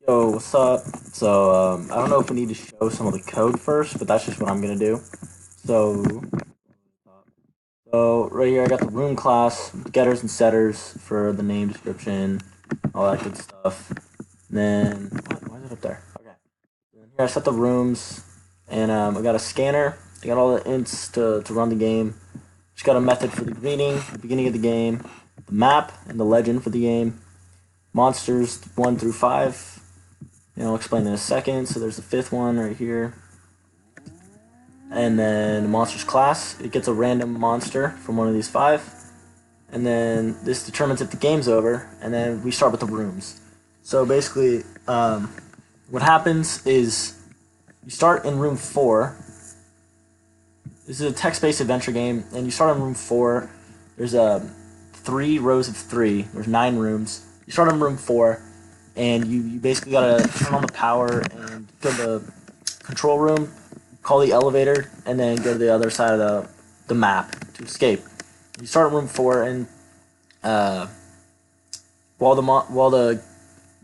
Yo, what's up? I don't know if we need to show some of the code first, but that's just what I'm gonna do. So, right here I got the room class, getters and setters for the name description, all that good stuff. And then, why is it up there? Okay. And here I set the rooms, and I got a scanner. I got all the ints to run the game. Just got a method for the greeting, the beginning of the game, the map, and the legend for the game. Monsters 1 through 5. I'll explain in a second. So there's the fifth one right here. And then monsters class. It gets a random monster from one of these five. And then this determines if the game's over. And then we start with the rooms. So basically, what happens is you start in room 4. This is a text-based adventure game. And you start in room 4. There's 3 rows of 3. There's 9 rooms. You start in room 4. And you basically gotta turn on the power and go to the control room, call the elevator, and then go to the other side of the map to escape. You start at room 4, and while the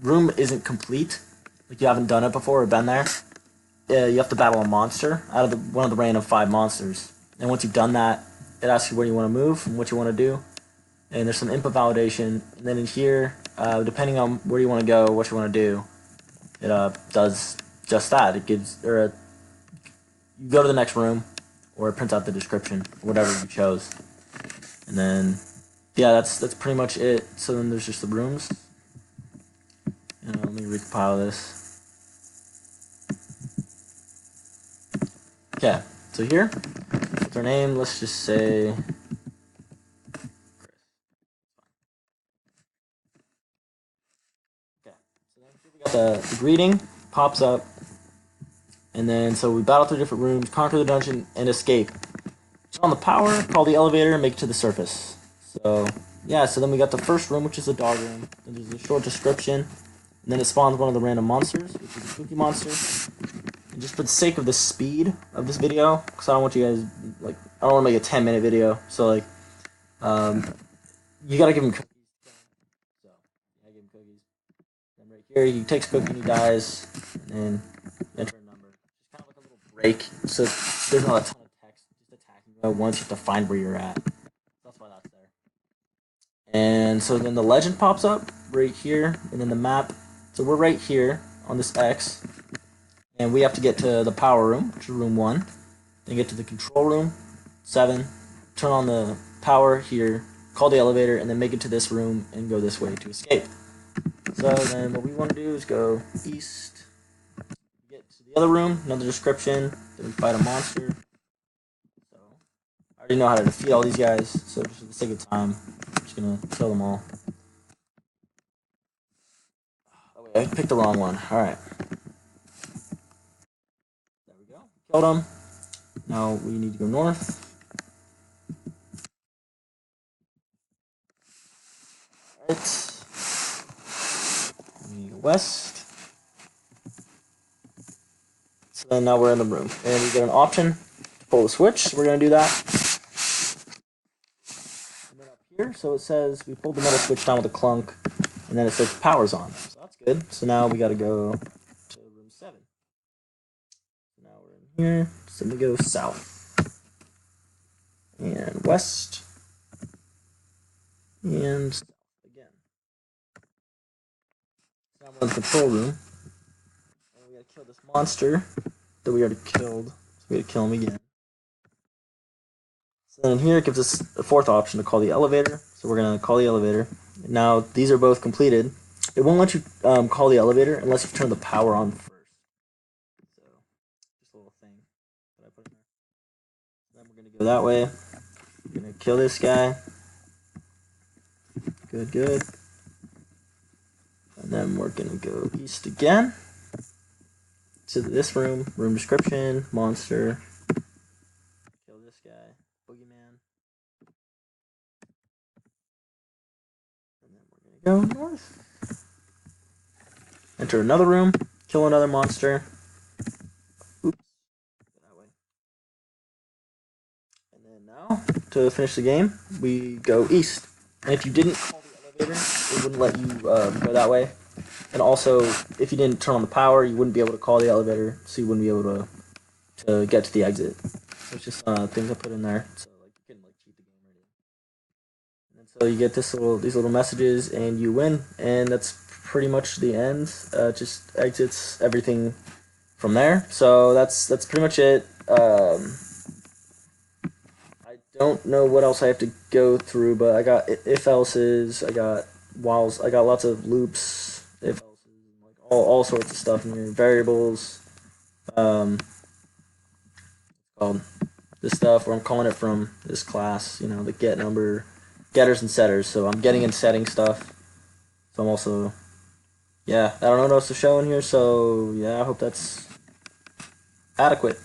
room isn't complete, like you haven't done it before or been there, you have to battle a monster out of one of the random 5 monsters. And once you've done that, it asks you where you want to move and what you want to do. And there's some input validation, and then in here, depending on where you want to go, what you want to do, it does just that. It gives, you go to the next room, or it prints out the description, whatever you chose, and then yeah, that's pretty much it. So then there's just the rooms. Let me recompile this. Okay, so here, what's our name? Let's just say. The greeting pops up, and then so we battle through different rooms, conquer the dungeon, and escape. Turn on the power, call the elevator, and make it to the surface. So yeah, so then we got the first room, which is the dog room. Then there's a short description, and then it spawns one of the random monsters, which is a cookie monster. And just for the sake of the speed of this video, because I don't want you guys I don't want to make a 10-minute video, so you gotta give him cookies. So I give him cookies. Then right here, he takes a cookie and he dies, and then enter a number. Just kind of like a little break, so there's not a ton of text just attacking you at once. You have to find where you're at. That's why that's there. And so then the legend pops up right here, and then the map. So we're right here on this X, and we have to get to the power room, which is room 1. Then get to the control room, 7. Turn on the power here, call the elevator, and then make it to this room and go this way to escape. So then what we want to do is go east, get to the other room, another description, then we fight a monster. So I already know how to defeat all these guys, so just for the sake of time, I'm just going to kill them all. Oh wait, I picked the wrong one. Alright. There we go. Killed them. Now we need to go north. Alright. We need to go west. So then now we're in the room. And we get an option to pull the switch. So we're going to do that. And then up here, so it says we pulled the metal switch down with a clunk. And then it says power's on. So that's good. So now we got to go to room 7. Now we're in here. So we go south. And west. And south again. Now we're in the control room. And we got to kill this monster that we already killed. So we got to kill him again. So then here it gives us a 4th option to call the elevator. So we're going to call the elevator. Now these are both completed. It won't let you call the elevator unless you turn the power on first. So just a little thing that I put in there. Then we're going to go that way. We're going to kill this guy. Good, good. And then we're going to go east again to this room. Room description, monster. Kill this guy. Boogeyman. And then we're going to go north. Enter another room. Kill another monster. Oops. That way. And then now, to finish the game, we go east. And if you didn't call the elevator, it wouldn't let you go that way. And also, if you didn't turn on the power, you wouldn't be able to call the elevator, so you wouldn't be able to get to the exit. So it's just things I put in there, so like you can like cheat the game right in. And so you get these little messages, and you win, and that's pretty much the end. Just exits everything from there. So that's pretty much it. I don't know what else I have to go through, but I got if else's, I got whiles, I got lots of loops, if else's, like all sorts of stuff in here, variables, um, called this stuff where I'm calling it from this class, the get number, getters and setters. So I'm getting and setting stuff. So I'm also, yeah, I don't know what else to show in here. So yeah, I hope that's adequate.